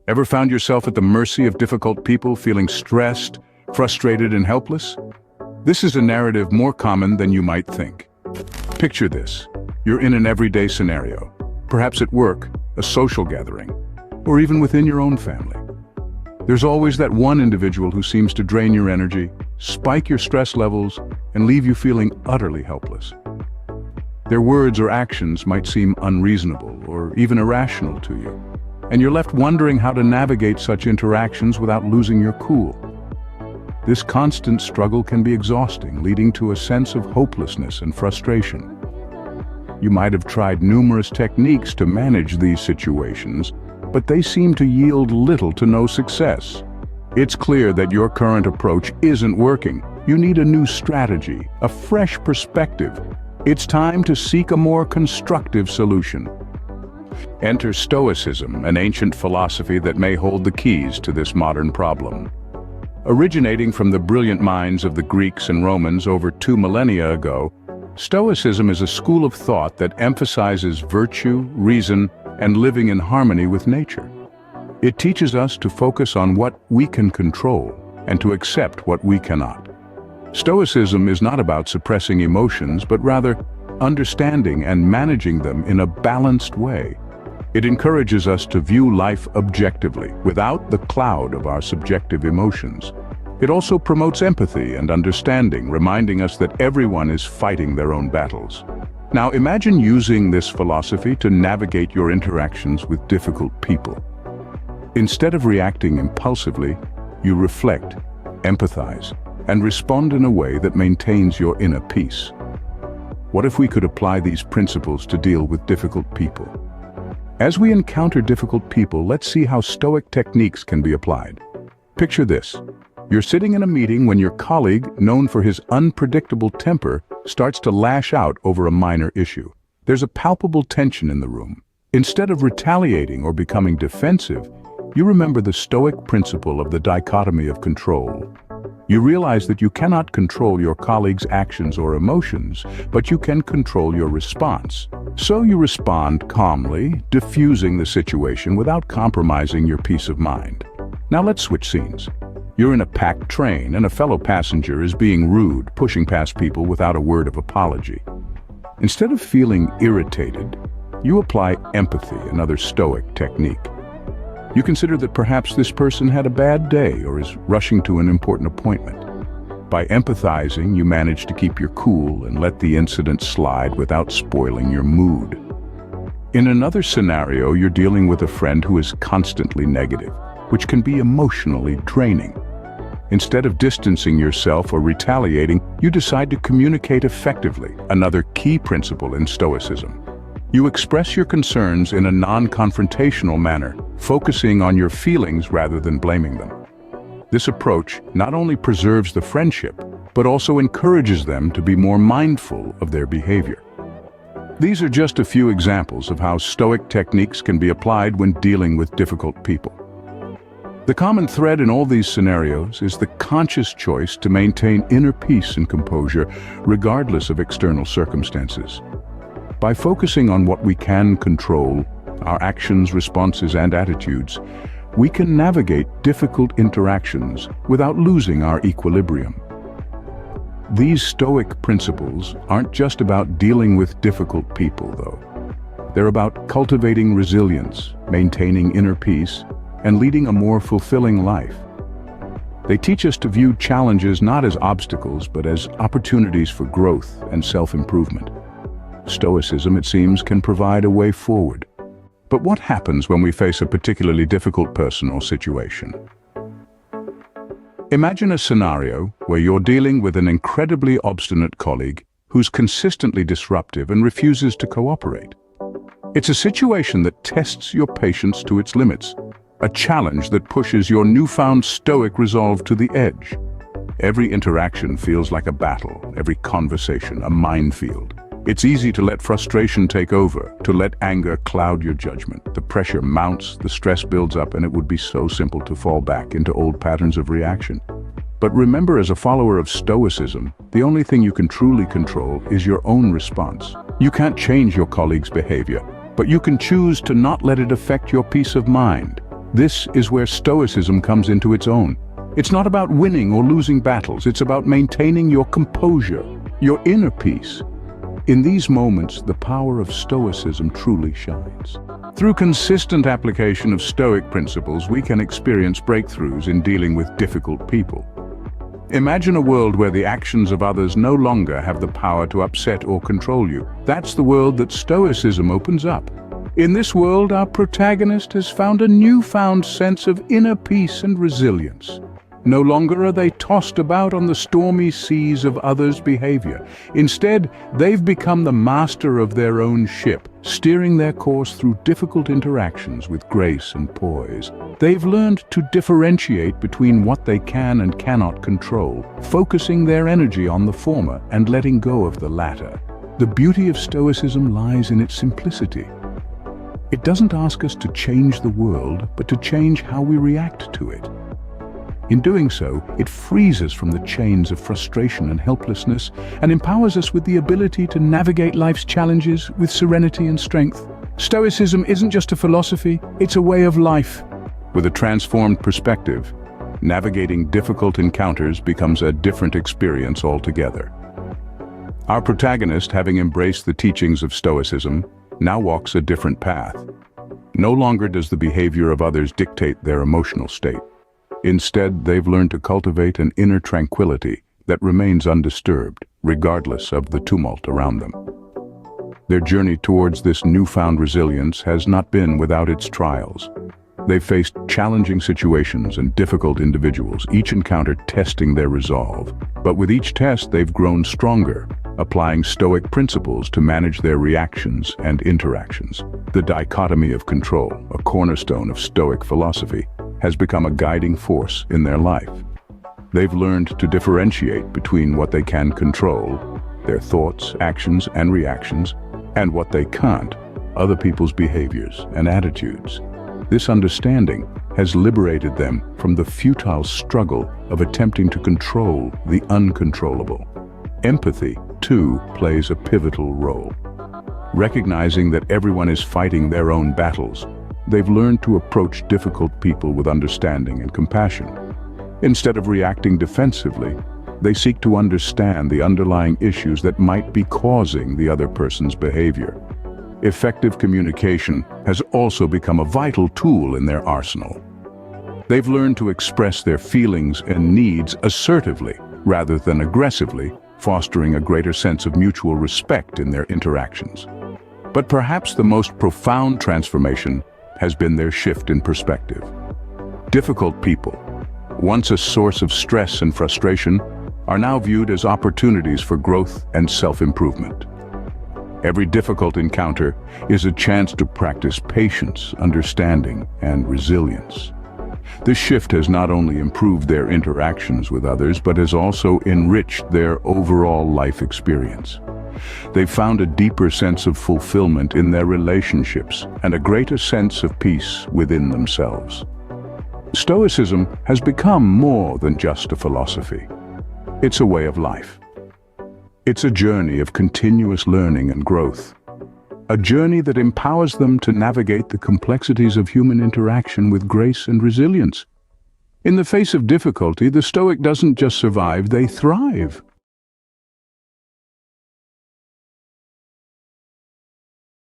Ever found yourself at the mercy of difficult people, feeling stressed, frustrated, and helpless? This is a narrative more common than you might think. Picture this. You're in an everyday scenario, perhaps at work, a social gathering, or even within your own family. There's always that one individual who seems to drain your energy, spike your stress levels, and leave you feeling utterly helpless. Their words or actions might seem unreasonable or even irrational to you, and you're left wondering how to navigate such interactions without losing your cool. This constant struggle can be exhausting, leading to a sense of hopelessness and frustration. You might have tried numerous techniques to manage these situations, but they seem to yield little to no success. It's clear that your current approach isn't working. You need a new strategy, a fresh perspective. It's time to seek a more constructive solution. Enter Stoicism, an ancient philosophy that may hold the keys to this modern problem. Originating from the brilliant minds of the Greeks and Romans over 2 millennia ago, Stoicism is a school of thought that emphasizes virtue, reason, and living in harmony with nature. It teaches us to focus on what we can control and to accept what we cannot. Stoicism is not about suppressing emotions, but rather understanding and managing them in a balanced way. It encourages us to view life objectively, without the cloud of our subjective emotions. It also promotes empathy and understanding, reminding us that everyone is fighting their own battles. Now imagine using this philosophy to navigate your interactions with difficult people. Instead of reacting impulsively, you reflect, empathize, and respond in a way that maintains your inner peace. What if we could apply these principles to deal with difficult people? As we encounter difficult people, let's see how Stoic techniques can be applied. Picture this. You're sitting in a meeting when your colleague, known for his unpredictable temper, starts to lash out over a minor issue. There's a palpable tension in the room. Instead of retaliating or becoming defensive, you remember the Stoic principle of the dichotomy of control. You realize that you cannot control your colleague's actions or emotions, but you can control your response. So you respond calmly, diffusing the situation without compromising your peace of mind. Now let's switch scenes. You're in a packed train and a fellow passenger is being rude, pushing past people without a word of apology. Instead of feeling irritated, you apply empathy, another Stoic technique. You consider that perhaps this person had a bad day or is rushing to an important appointment. By empathizing, you manage to keep your cool and let the incident slide without spoiling your mood. In another scenario, you're dealing with a friend who is constantly negative, which can be emotionally draining. Instead of distancing yourself or retaliating, you decide to communicate effectively, another key principle in Stoicism. You express your concerns in a non-confrontational manner, focusing on your feelings rather than blaming them. This approach not only preserves the friendship, but also encourages them to be more mindful of their behavior. These are just a few examples of how Stoic techniques can be applied when dealing with difficult people. The common thread in all these scenarios is the conscious choice to maintain inner peace and composure regardless of external circumstances. By focusing on what we can control, our actions, responses, and attitudes, we can navigate difficult interactions without losing our equilibrium. These Stoic principles aren't just about dealing with difficult people, though. They're about cultivating resilience, maintaining inner peace, and leading a more fulfilling life. They teach us to view challenges not as obstacles, but as opportunities for growth and self-improvement. Stoicism, it seems, can provide a way forward. But what happens when we face a particularly difficult person or situation? Imagine a scenario where you're dealing with an incredibly obstinate colleague who's consistently disruptive and refuses to cooperate. It's a situation that tests your patience to its limits, a challenge that pushes your newfound Stoic resolve to the edge. Every interaction feels like a battle, every conversation a minefield. It's easy to let frustration take over, to let anger cloud your judgment. The pressure mounts, the stress builds up, and it would be so simple to fall back into old patterns of reaction. But remember, as a follower of Stoicism, the only thing you can truly control is your own response. You can't change your colleague's behavior, but you can choose to not let it affect your peace of mind. This is where Stoicism comes into its own. It's not about winning or losing battles, it's about maintaining your composure, your inner peace. In these moments, the power of Stoicism truly shines. Through consistent application of Stoic principles, we can experience breakthroughs in dealing with difficult people. Imagine a world where the actions of others no longer have the power to upset or control you. That's the world that Stoicism opens up. In this world, our protagonist has found a newfound sense of inner peace and resilience. No longer are they tossed about on the stormy seas of others' behavior. Instead, they've become the master of their own ship, steering their course through difficult interactions with grace and poise. They've learned to differentiate between what they can and cannot control, focusing their energy on the former and letting go of the latter. The beauty of Stoicism lies in its simplicity. It doesn't ask us to change the world, but to change how we react to it. In doing so, it frees us from the chains of frustration and helplessness and empowers us with the ability to navigate life's challenges with serenity and strength. Stoicism isn't just a philosophy, it's a way of life. With a transformed perspective, navigating difficult encounters becomes a different experience altogether. Our protagonist, having embraced the teachings of Stoicism, now walks a different path. No longer does the behavior of others dictate their emotional state. Instead, they've learned to cultivate an inner tranquility that remains undisturbed, regardless of the tumult around them. Their journey towards this newfound resilience has not been without its trials. They've faced challenging situations and difficult individuals, each encounter testing their resolve. But with each test, they've grown stronger, applying Stoic principles to manage their reactions and interactions. The dichotomy of control, a cornerstone of Stoic philosophy, has become a guiding force in their life. They've learned to differentiate between what they can control, their thoughts, actions, and reactions, and what they can't, other people's behaviors and attitudes. This understanding has liberated them from the futile struggle of attempting to control the uncontrollable. Empathy, too, plays a pivotal role. Recognizing that everyone is fighting their own battles, they've learned to approach difficult people with understanding and compassion. Instead of reacting defensively, they seek to understand the underlying issues that might be causing the other person's behavior. Effective communication has also become a vital tool in their arsenal. They've learned to express their feelings and needs assertively rather than aggressively, fostering a greater sense of mutual respect in their interactions. But perhaps the most profound transformation has been their shift in perspective. Difficult people, once a source of stress and frustration, are now viewed as opportunities for growth and self-improvement. Every difficult encounter is a chance to practice patience, understanding, and resilience. This shift has not only improved their interactions with others, but has also enriched their overall life experience. They've found a deeper sense of fulfillment in their relationships and a greater sense of peace within themselves. Stoicism has become more than just a philosophy. It's a way of life. It's a journey of continuous learning and growth. A journey that empowers them to navigate the complexities of human interaction with grace and resilience. In the face of difficulty, the Stoic doesn't just survive, they thrive.